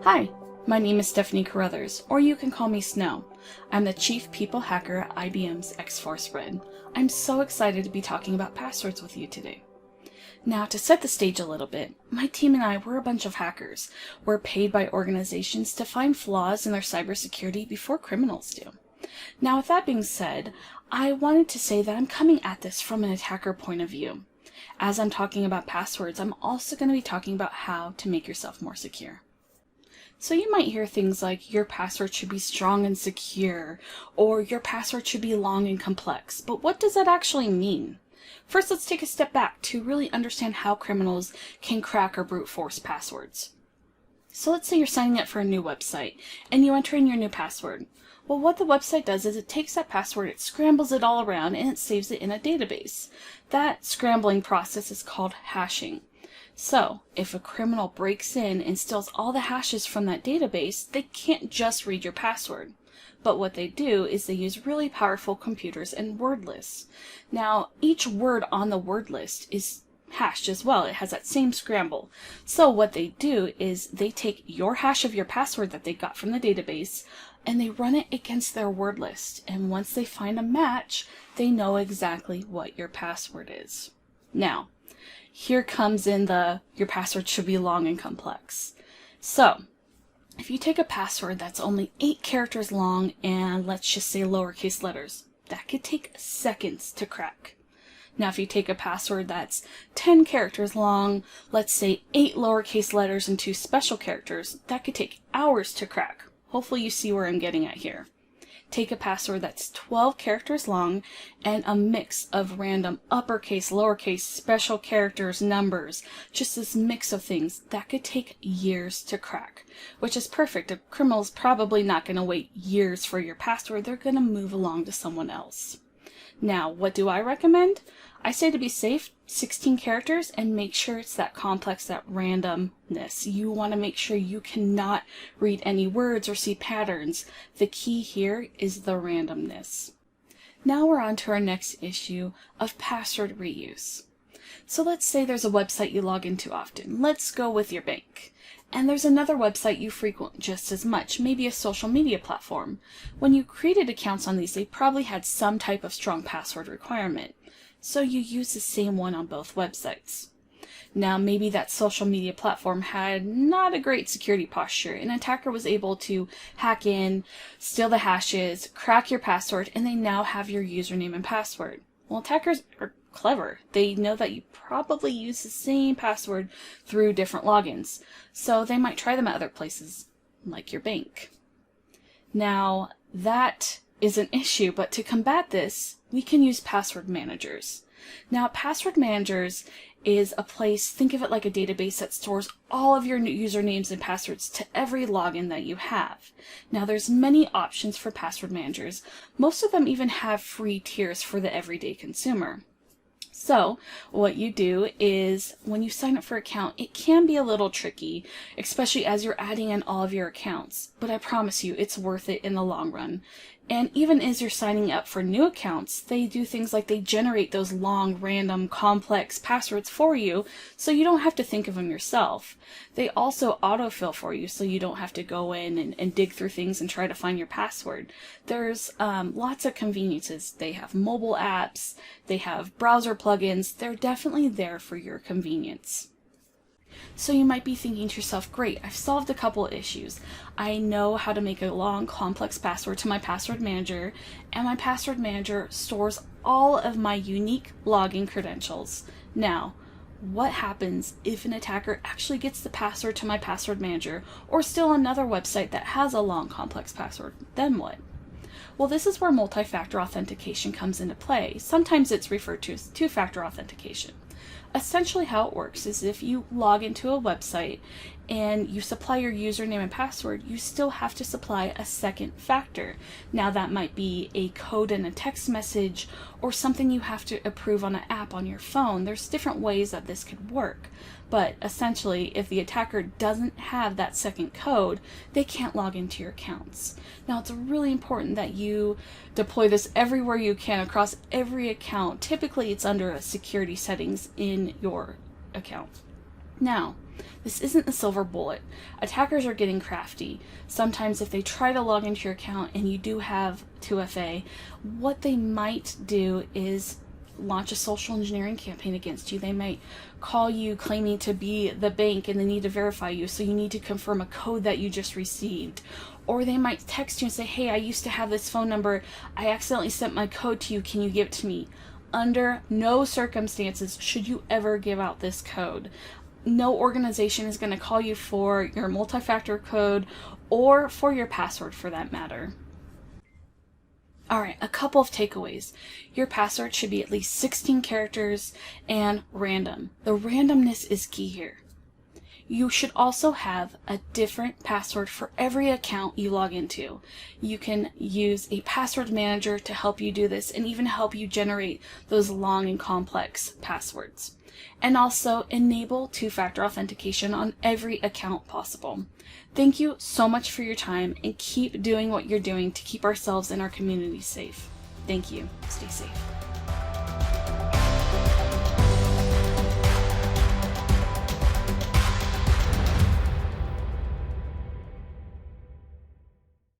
Hi, my name is Stephanie Caruthers, or you can call me Snow. I'm the Chief People Hacker at IBM's X-Force Red. I'm so excited to be talking about passwords with you today. Now, to set the stage a little bit, my team and I were a bunch of hackers. We're paid by organizations to find flaws in their cybersecurity before criminals do. Now, with that being said, I wanted to say that I'm coming at this from an attacker point of view. As I'm talking about passwords, I'm also going to be talking about how to make yourself more secure. So you might hear things like your password should be strong and secure, or your password should be long and complex. But what does that actually mean? First, let's take a step back to really understand how criminals can crack or brute force passwords. So let's say you're signing up for a new website and you enter in your new password. Well, what the website does is it takes that password, it scrambles it all around, and it saves it in a database. That scrambling process is called hashing. So, if a criminal breaks in and steals all the hashes from that database, they can't just read your password. But what they do is they use really powerful computers and word lists. Now, each word on the word list is hashed as well. It has that same scramble. So what they do is they take your hash of your password that they got from the database and they run it against their word list. And once they find a match, they know exactly what your password is. Now, here comes in your password should be long and complex. So, if you take a password that's only 8 characters long and let's just say lowercase letters, that could take seconds to crack. Now, if you take a password that's 10 characters long, let's say 8 lowercase letters and 2 special characters, that could take hours to crack. Hopefully you see where I'm getting at here. Take a password that's 12 characters long and a mix of random uppercase, lowercase, special characters, numbers, just this mix of things. That could take years to crack, which is perfect. A criminal's probably not going to wait years for your password. They're going to move along to someone else. Now, what do I recommend? I say to be safe, 16 characters, and make sure it's that complex, that randomness. You want to make sure you cannot read any words or see patterns. The key here is the randomness. Now we're on to our next issue of password reuse. So let's say there's a website you log into often. Let's go with your bank. And there's another website you frequent just as much, maybe a social media platform. When you created accounts on these, they probably had some type of strong password requirement. So you use the same one on both websites. Now, maybe that social media platform had not a great security posture. An attacker was able to hack in, steal the hashes, crack your password, and they now have your username and password. Well, attackers are clever. They know that you probably use the same password through different logins. So they might try them at other places, like your bank. Now, that is an issue, but to combat this, we can use password managers. Now, password managers is a place, think of it like a database that stores all of your usernames and passwords to every login that you have. Now, there's many options for password managers. Most of them even have free tiers for the everyday consumer. So what you do is when you sign up for an account, it can be a little tricky, especially as you're adding in all of your accounts, but I promise you it's worth it in the long run. And even as you're signing up for new accounts, they do things like they generate those long, random, complex passwords for you, so you don't have to think of them yourself. They also autofill for you, so you don't have to go in and dig through things and try to find your password. There's lots of conveniences. They have mobile apps, they have browser plugins. They're definitely there for your convenience. So you might be thinking to yourself, great, I've solved a couple of issues. I know how to make a long, complex password to my password manager, and my password manager stores all of my unique login credentials. Now, what happens if an attacker actually gets the password to my password manager, or still another website that has a long, complex password? Then what? Well, this is where multi-factor authentication comes into play. Sometimes it's referred to as two-factor authentication. Essentially how it works is if you log into a website and you supply your username and password, you still have to supply a second factor. Now that might be a code in a text message or something you have to approve on an app on your phone. There's different ways that this could work. But essentially, if the attacker doesn't have that second code, they can't log into your accounts. Now, it's really important that you deploy this everywhere you can across every account. Typically, it's under a security settings in your account. Now, this isn't the silver bullet. Attackers are getting crafty. Sometimes if they try to log into your account and you do have 2FA, what they might do is launch a social engineering campaign against you. They might call you claiming to be the bank and they need to verify you, so you need to confirm a code that you just received. Or they might text you and say, hey, I used to have this phone number. I accidentally sent my code to you. Can you give it to me? Under no circumstances should you ever give out this code. No organization is going to call you for your multi-factor code or for your password for that matter. Alright, a couple of takeaways. Your password should be at least 16 characters and random. The randomness is key here. You should also have a different password for every account you log into. You can use a password manager to help you do this and even help you generate those long and complex passwords. And also enable two-factor authentication on every account possible. Thank you so much for your time, and keep doing what you're doing to keep ourselves and our community safe. Thank you. Stay safe.